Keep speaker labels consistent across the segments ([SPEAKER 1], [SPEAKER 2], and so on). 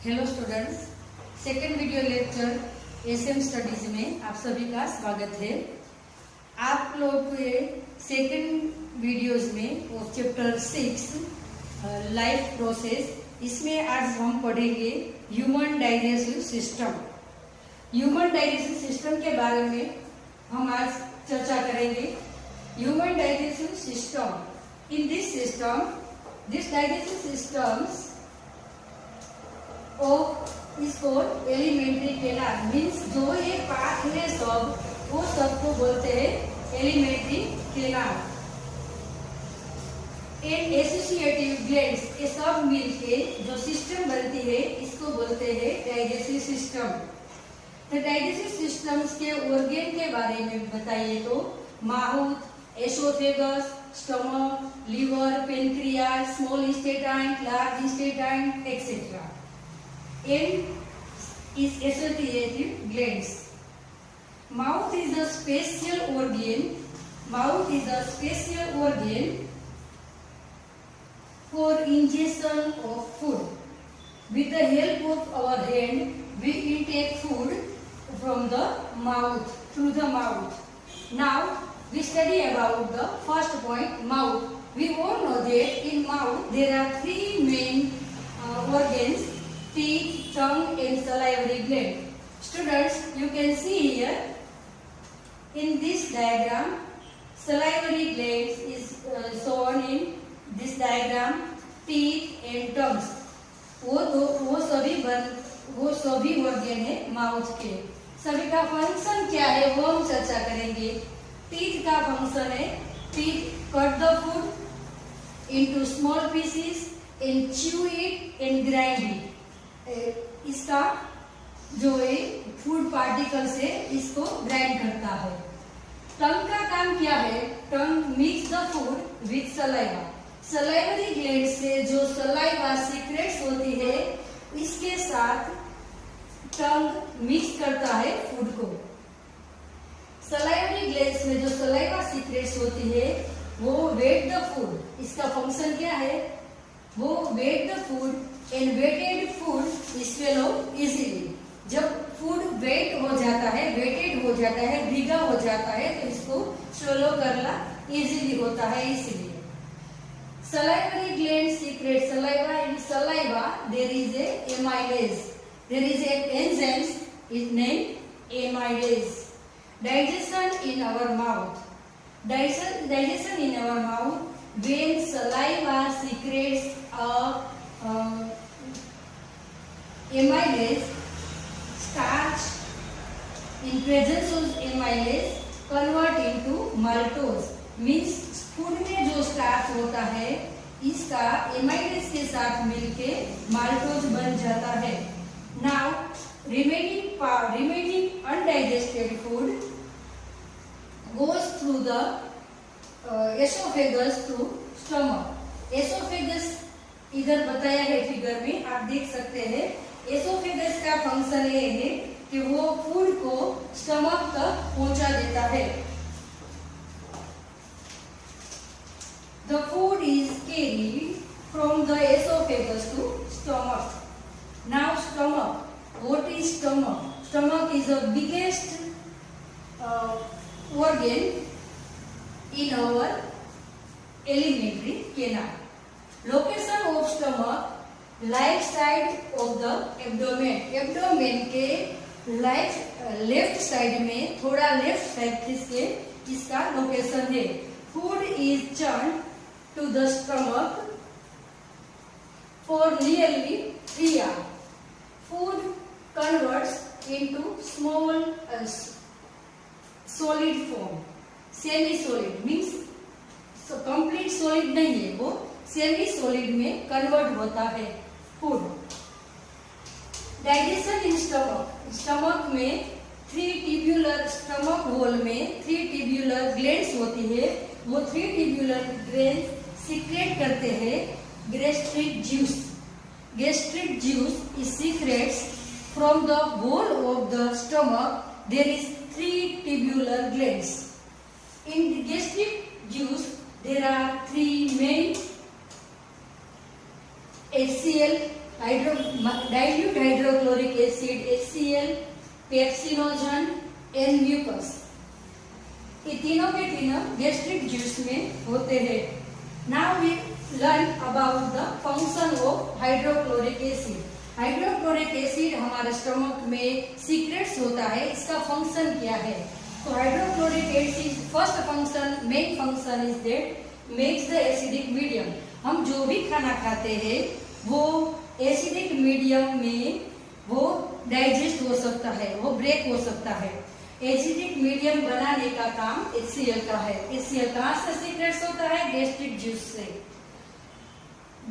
[SPEAKER 1] Hello students, second video lecture SM studies में आप सभी का स्वागत है। आप लोग के सेकेंड वीडियोज में ऑफ चैप्टर 6 लाइफ प्रोसेस, इसमें आज हम पढ़ेंगे human digestive system. Human digestive system के बारे में हम आज चर्चा करेंगे। Human digestive system, in this system, this digestive systems इसको एलिमेंट्री केनाल मीन्स जो ये पार्ट है सब, वो सबको बोलते हैं alimentary canal. And associative glands, ये सब मिलके जो सिस्टम बनती है इसको बोलते हैं डाइजेस्टिव सिस्टम। तो डाइजेस्टिव सिस्टम्स के ऑर्गन के बारे में बताइए तो mouth, oesophagus, stomach, liver, pancreas, small intestine, large intestine etcetera. And is associative glands. Mouth is a special organ. Mouth is a special organ for ingestion of food. With the help of our hand, we intake food from the mouth, through the mouth. Now we study about the first point, mouth. We all know that in mouth there are three main organs: teeth, tongue and salivary gland. Students, you can see here in this diagram, salivary glands is shown in this diagram, teeth and tongues. वो सभी organ है mouth के। सभी का function क्या है वो हम चर्चा करेंगे। टीथ का फंक्शन है, teeth cut the food into small pieces and chew it and grind it. इसका जो है फूड पार्टिकल से इसको ग्राइंड करता है। टंग का काम क्या है? Tongue mix the food with saliva. Salivary gland से जो सलाइवा सीक्रेट्स होती है इसके साथ टंग मिक्स करता है फूड को। सलाइवरी ग्लैंड्स में जो सलाइवा सीक्रेट्स होती है वो वेट द फूड। इसका फंक्शन क्या है? वो wet the food and wetted food is swallow easily. जब फूड वेट हो जाता है, वेटेड हो जाता है, भीगा हो जाता है तो इसको स्वेलो करना इजीली होता है, इसलिए। Salivary gland secrete saliva. In saliva there is a amylase, there is a enzyme is named amylase. Digestion in our mouth, digestion in our mouth when saliva secretes amylase, starch in presence of amylase convert into maltose, means food में जो starch होता है इसका amylase के साथ मिलके maltose बन जाता है। Now remaining undigested food goes through the oesophagus to stomach. Oesophagus इधर बताया है फिगर में, आप देख सकते हैं। एसोफेगस का फंक्शन ये है कि वो फूड को स्टमक तक पहुंचा देता है। The food is carried from the oesophagus to stomach. Now stomach, what is stomach? Stomach is the biggest organ in our alimentary canal. Location of stomach, right side of the abdomen. Abdomen के left side में, थोड़ा left side खिसके इसका location है। Food is churned to the stomach for nearly 3 hours. Food converts into small solid form. Semi solid means complete solid नहीं है, वो semi solid में convert होता है food. Digestion in stomach, stomach में stomach whole में 3 tubular glands होती है। वो 3 ट्यूब्यूलर ग्लैंड्स सीक्रेट करते हैं gastric juice. Gastric juice is secrets from the whole of the stomach. There is 3 tubular glands. In the gastric juice, there are 3 main HCl dilute hydrochloric acid, HCl, pepsinogen and mucus. ये तीनों के तीनों gastric juice में होते हैं। Now we learn about the function of hydrochloric acid. Hydrochloric acid हमारे stomach में secrets होता है, इसका फंक्शन क्या है? तो hydrochloric acid first function, main function is that makes the acidic medium. हम जो भी खाना खाते हैं वो एसिडिक मीडियम में वो डाइजेस्ट हो सकता है, वो ब्रेक हो सकता है। एसिडिक मीडियम बनाने का काम HCl का है। HCl कहाँ से सीक्रेट्स होता है? गैस्ट्रिक जूस से।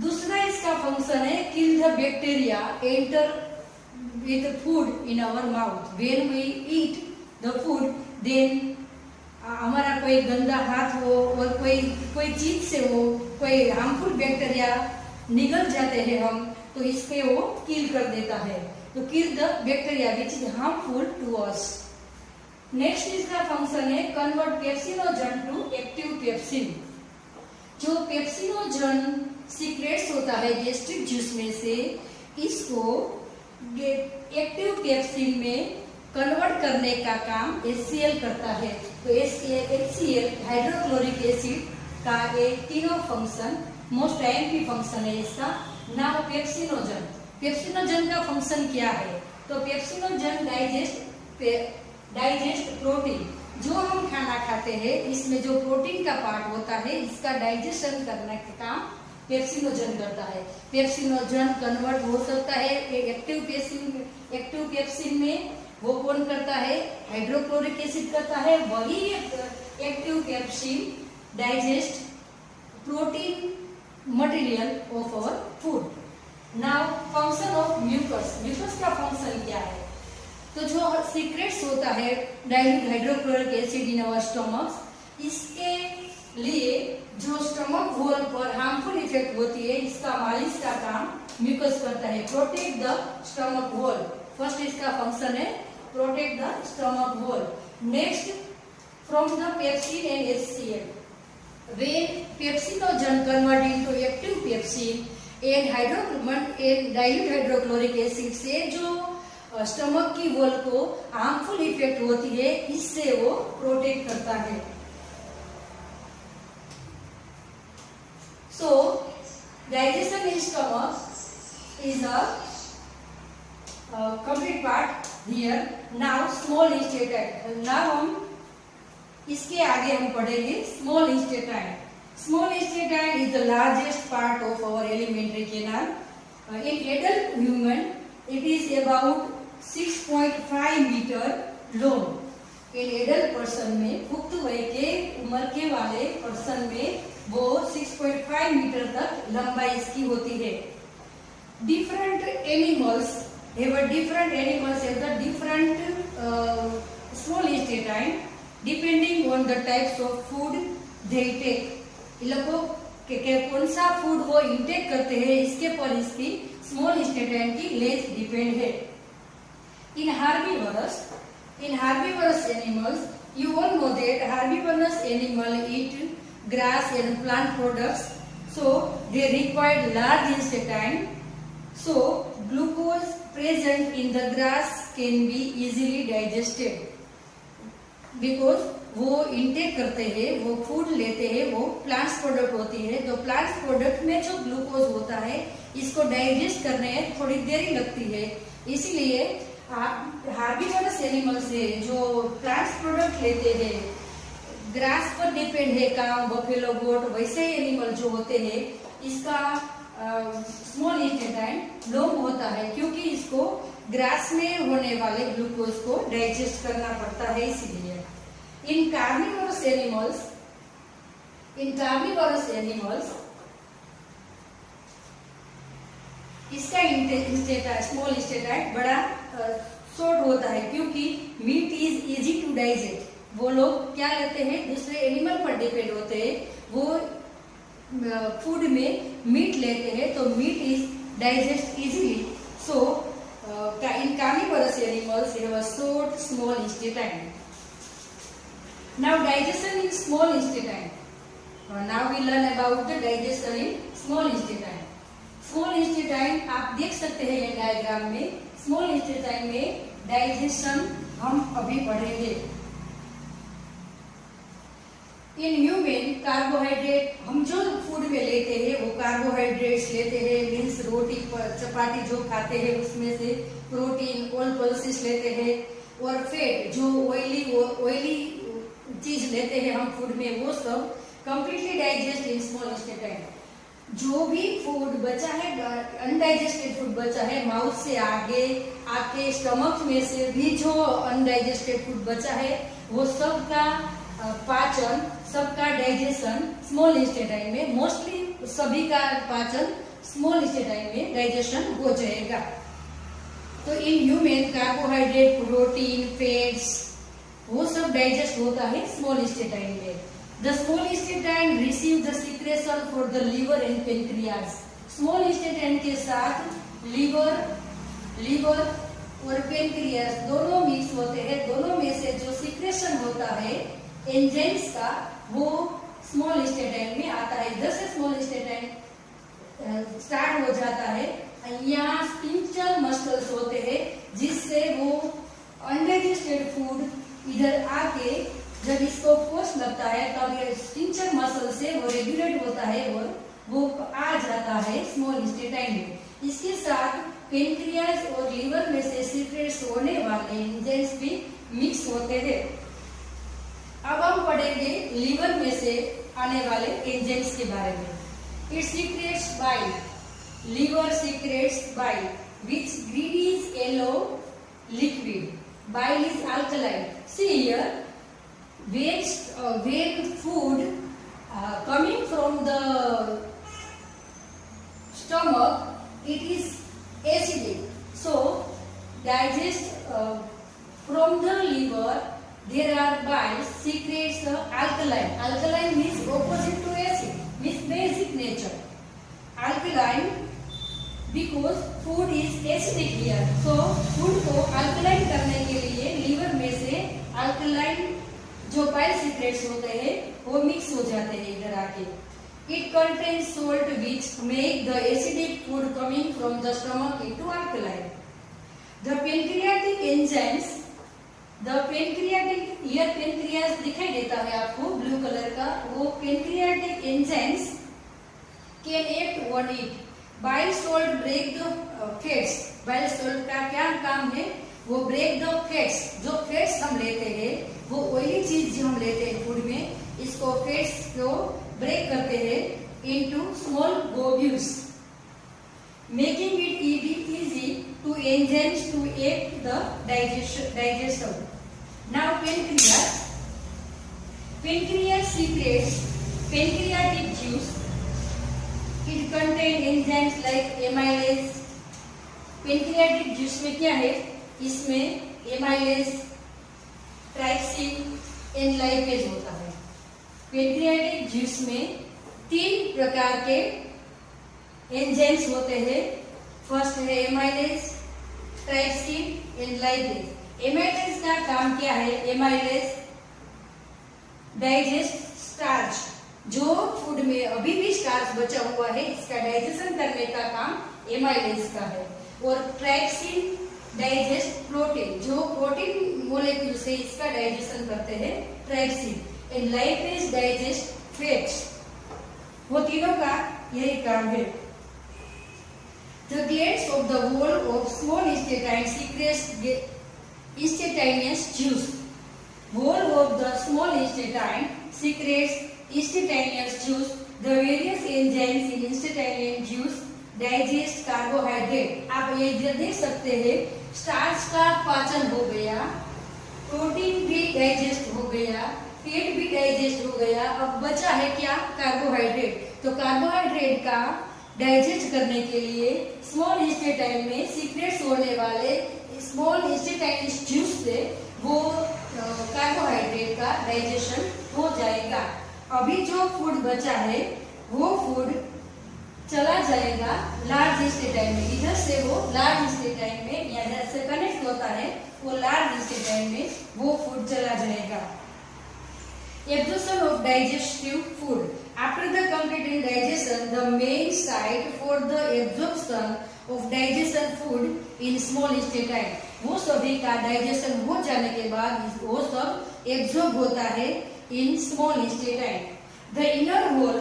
[SPEAKER 1] दूसरा इसका फंक्शन है kill the bacteria enter with food in our mouth. When we eat the food then हमारा कोई गंदा हाथ हो और कोई चीज से हो, कोई हार्मफुल बैक्टीरिया निगल जाते हैं हम, तो इसके वो किल कर देता है। तो kill the bacteria which is harmful to us. Next इसका फंक्शन है convert pepsinogen to active pepsin. जो पेप्सिनोजन सीक्रेट्स होता है गैस्ट्रिक जूस में से, इसको एक्टिव पेप्सिन में कन्वर्ट करने का काम HCl करता है। तो HCl हाइड्रोक्लोरिक एसिड का ये तीनों फंक्शन मोस्ट टाइमली फंक्शन है इसका। Now pepsinogen. पेप्सिनोजन का फंक्शन क्या है? तो पेप्सिनोजन डाइजेस्ट प्रोटीन। जो हम खाना खाते हैं इसमें जो प्रोटीन का पार्ट होता है, इसका डाइजेशन करने का काम पेप्सिनोजन करता है। पेप्सिनोजन कन्वर्ट हो सकता है एक्टिव पेप्सिन में। वो कौन करता है? हाइड्रोक्लोरिक एसिड करता है। वही active pepsin digest protein material of our food. Now function of mucus. Mucus का फंक्शन क्या है? तो जो सीक्रेट्स होता है dilute hydrochloric acid in our stomach, इसके लिए जो स्टमक वॉल पर हार्मफुल इफेक्ट होती है, इसका मालिश का काम म्यूकस करता है। Protect the stomach wall. First इसका फंक्शन है protect the stomach wall. Next from the pepsin and HCl, when pepsinogen convert into active pepsin and dilute hydrochloric acid से जो स्टमक की वॉल को हार्मफुल इफेक्ट होती है, इससे वो प्रोटेक्ट करता है। So digestion in stomach is a complete part here. Now small intestine. Now हम इसके आगे हम पढ़ेंगे small intestine. Small intestine is the largest part of our alimentary canal. In adult human it is about 6.5 metre long. In adult person में, पुख्त वय के उम्र के वाले पर्सन में वो 6.5 मीटर तक लंबाई इसकी होती है। Different animals have the different small intestine depending on the types of food they take। इन लोगों के कौन सा फूड वो इंटेक करते हैं, इसके पर इसकी स्मॉल इंस्टेटाइन की लेंथ डिपेंड है। इन herbivorous animals, you all know that herbivorous animal eat grass and plant products, so they require large intestine. So glucose present in the grass can be easily digested because वो intake करते हैं, वो food लेते हैं, वो plants product होती है। तो प्लांट्स प्रोडक्ट में जो ग्लूकोज होता है, इसको डाइजेस्ट करने में थोड़ी देरी लगती है। इसलिए हार्बिवरस एनिमल से जो प्लांट्स प्रोडक्ट लेते हैं, ग्रास पर डिपेंड है काऊ, बफेलो, गोट, वैसे एनिमल जो होते हैं, इसका स्मॉल इंटेस्टाइन लॉन्ग होता है क्योंकि इसको ग्रास में होने वाले ग्लूकोज को डाइजेस्ट करना पड़ता है। इसलिए इन कार्निवोरस एनिमल्स इसका स्मॉल इंस्टेटाइन बड़ा शॉर्ट होता है क्योंकि meat is easy to digest. वो लोग क्या लेते हैं, दूसरे एनिमल पर डिपेंड होते हैं, वो फूड में मीट लेते हैं, तो meat is digest easily. So in carnivorous animals have a short small intestine. Now digestion in small intestine. Now we learn about the digestion in small intestine. Small intestine आप देख सकते हैं ये diagram में, small intestine में digestion हम अभी पढ़ेंगे। इन ह्यूमन कार्बोहाइड्रेट, हम जो फूड में लेते हैं वो कार्बोहाइड्रेट्स लेते हैं, मीन्स रोटी चपाती जो खाते हैं उसमें से प्रोटीन ऑल पल्सेस लेते हैं, और फैट जो ऑयली चीज लेते हैं हम फूड में, वो सब completely digest in small intestine. जो भी फूड बचा है, अनडाइजेस्टेड फूड बचा है, माउथ से आगे आपके स्टमक में से भी जो अनडाइजेस्टेड फूड बचा है, वो सबका पाचन, सबका डाइजेशन स्मॉल इंटेस्टाइन में, मोस्टली सभी का पाचन स्मॉल इंटेस्टाइन में डाइजेशन हो जाएगा। तो in human carbohydrate, protein, fats वो सब डाइजेस्ट होता है स्मॉल इंटेस्टाइन में। The small intestine receive the secretion for the liver and pancreas. Small intestine के साथ लीवर और पेनक्रियास दोनों मिक्स होते हैं। दोनों में से जो सिक्रेशन होता है एंजाइम्स का, वो स्मॉल इंटेस्टाइन में आता है। इधर से स्मॉल इंटेस्टाइन स्टार्ट हो जाता है, यहाँ स्पिंचल मसल्स होते हैं, जिससे वो अनडाइजेस्टेड फूड इधर आके जब इसको फोर्स लगता है तब ये स्पिंचल मसल से वो रेगुलेट होता है और वो आ जाता है स्मॉल इंटेस्टाइन में। इसके साथ पेनक्रियास और लीवर में से सीक्रेट्स होने वाले एंजाइम्स भी मिक्स होते हैं। अब हम पढ़ेंगे लीवर में से आने वाले एंजाइम्स के बारे में। It secrets bile, liver secrets bile which green is yellow liquid. Bile is alkaline. See here, when food coming from the stomach, it is acidic. So digest from the liver, there are bile secretes the alkaline. Alkaline means opposite to acid, means basic nature. Alkaline because food is acidic here. So food को alkaline करने के लिए liver में से alkaline जो bile secrets होते हैं वो मिक्स हो जाते हैं इधर आके। It contains salt which make the acidic food coming from the stomach into alkaline. The pancreatic enzymes, the pancreatic, here pancreas दिखाई देता है आपको ब्लू कलर का, वो pancreatic enzymes can act on it. Bile salt break the fats. Bile salt का क्या काम है? वो ब्रेक द फैट्स, जो फैट्स हम लेते हैं, वो ऑयली चीज जो हम लेते हैं फूड में, इसको फैट्स को ब्रेक करते हैं into small globules, making it easy to enzymes to act the digestion. Now pancreas secretes pancreatic juice. It contains enzymes like amylase. Pancreatic juice में क्या है? इसमें एमाइलेज, ट्राइप्सिन, एनलाइपेज होता है। पेनक्रियाटिक जूस में 3 प्रकार के एंजाइम्स होते हैं। फर्स्ट है एमाइलेज, ट्राइप्सिन, एनलाइपेज। एमाइलेज का काम क्या है? एमाइलेज डाइजेस्ट स्टार्च, जो फूड में अभी भी स्टार्च बचा हुआ है, इसका डाइजेशन करने का काम एमाइलेज का है। और ट्राइप्सिन डाइजेस्ट प्रोटीन, जो प्रोटीन मोलेक्यूल से इसका डाइजेशन करते हैं, trypsin. And lipase digest fats, वो तीनों का यही काम है। The glands of the wall of small intestine secretes intestinous juice. Wall of the small intestine secretes intestinous juice. The various enzymes in intestinal juice digest carbohydrate. आप ये देख सकते हैं, स्टार्च का पाचन हो गया, प्रोटीन भी डाइजेस्ट हो गया, फैट भी डाइजेस्ट हो गया, अब बचा है क्या? कार्बोहाइड्रेट। तो कार्बोहाइड्रेट का डाइजेस्ट करने के लिए स्मॉल इंटेस्टाइन में सीक्रेट्स होने वाले स्मॉल इंटेस्टाइन जूस से वो कार्बोहाइड्रेट का डाइजेशन हो जाएगा। अभी जो फूड बचा है वो फूड चला जाएगा लार्ज इंटेस्टाइन में। इधर से वो लार्ज इंटेस्टाइन में या इधर से कनेक्ट होता है, वो लार्ज इंटेस्टाइन में वो फूड चला जाएगा। Absorption of digestive food. After the completed digestion, the main site for the absorption of digestion food in small intestine. वो सभी का डाइजेशन हो जाने के बाद वो सब एब्जॉर्ब होता है in small intestine. The inner wall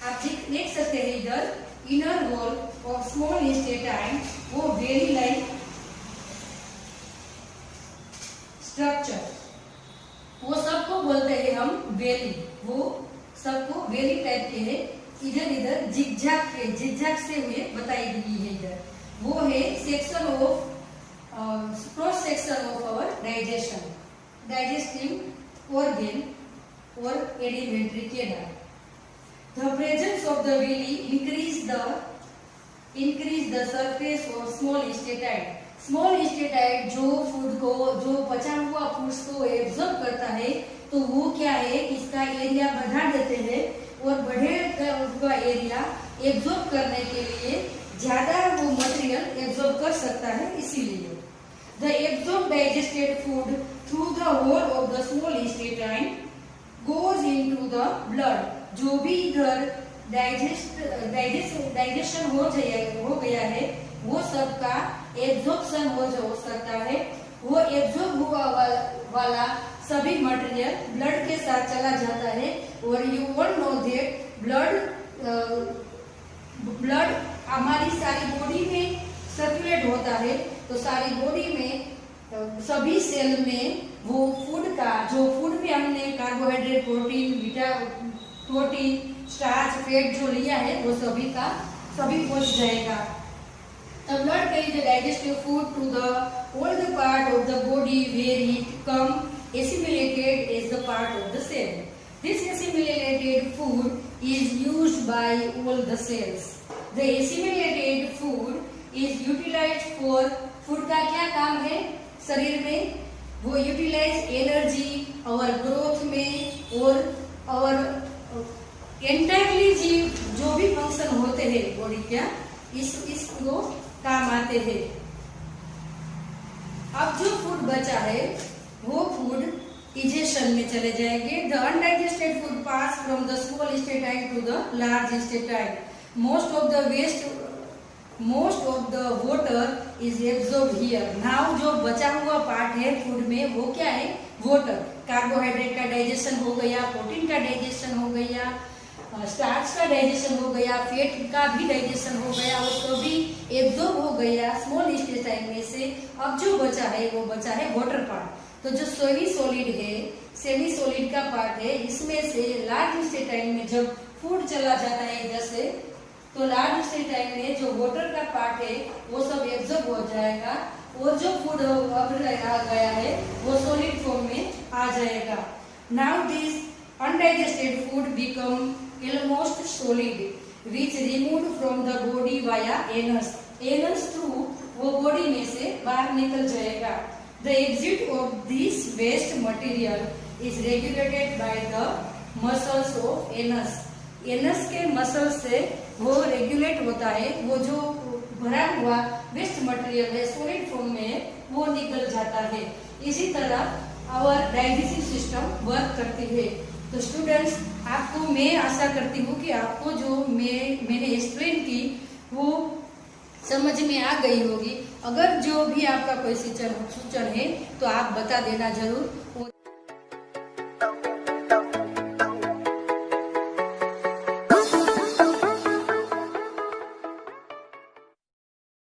[SPEAKER 1] आप देख सकते हैं इधर, inner wall of small intestine वो वेरी लाइक स्ट्रक्चर, वो सबको बोलते हैं हम वेली. वो सबको वेली टाइप के है. इधर इधर जिगजैग से हुए बताई गई है. इधर वो है section of cross section of our digestive organ और alimentary canal. The presence of the villi increase the surface of small intestine. Small intestine जो फूड को, जो बचा हुआ फूड्स को एब्जॉर्ब करता है, तो वो क्या है, इसका एरिया बढ़ा देते हैं और बढ़े हुआ एरिया एब्जॉर्ब करने के लिए ज्यादा वो मटेरियल एब्जॉर्ब कर सकता है. इसीलिए the absorb digested food through the whole of the small intestine goes into the blood. जो भी इधर डाइजेशन हो गया है वो सबका एब्जॉर्प्शन हो सकता है. वो एब्जॉर्ब हुआ वाला सभी मटेरियल ब्लड के साथ चला जाता है. और you all know that blood हमारी सारी बॉडी में सर्कुलेट होता है. तो सारी बॉडी में सभी सेल में वो फूड का, जो फूड में हमने कार्बोहाइड्रेट, प्रोटीन, स्टार्च, फैट जो लिया है वो सभी पहुंच जाएगा. The blood carries the digestive food to all the part of the body where it come assimilated as the part of the cell. This assimilated food is used by all the cells. The assimilated food is utilized for food का क्या काम है शरीर में, वो utilise energy और growth में और एंटायरली जो भी फंक्शन होते हैं बॉडी का, इसको काम आते हैं. अब जो फूड बचा है वो फूड डाइजेशन में चले जाएंगे. The undigested food pass from the small intestine to the large intestine. Most of the water is absorb here. Now जो बचा हुआ पार्ट है फूड में वो क्या है, वाटर. कार्बोहाइड्रेट का डाइजेशन हो गया, प्रोटीन का डाइजेशन हो गया, स्टार्च का डाइजेशन हो गया, फैट का भी डाइजेशन हो गया, उसको भी एब्जॉर्ब हो गया स्मॉल इंटेस्टाइन में से. अब जो बचा है वो बचा है वाटर पार्ट. तो जो सेमी सॉलिड का पार्ट है, इसमें से लार्ज इंटेस्टाइन में जब फूड चला जाता है इधर से, तो लार्ज इंटेस्टाइन में जो वाटर का पार्ट है वो सब एब्जॉर्ब हो जाएगा और जो फूड अब आ गया है वो सॉलिड फॉर्म में आ जाएगा. Now this undigested food become almost solid, which removed from the body via anus. Anus through वो बॉडी में से बाहर निकल जाएगा. The exit of this waste material is regulated by the muscles of anus. anus के muscle से वो regulate होता है. वो जो भरा हुआ वेस्ट मटेरियल है सॉलिड फॉर्म में वो निकल जाता है. इसी तरह आवर डाइजेस्टिव सिस्टम वर्क करती है. तो स्टूडेंट्स, आपको मैं आशा करती हूँ कि आपको जो मैंने एक्सप्लेन की वो समझ में आ गई होगी. अगर जो भी आपका कोई सूचन है तो आप बता देना जरूर.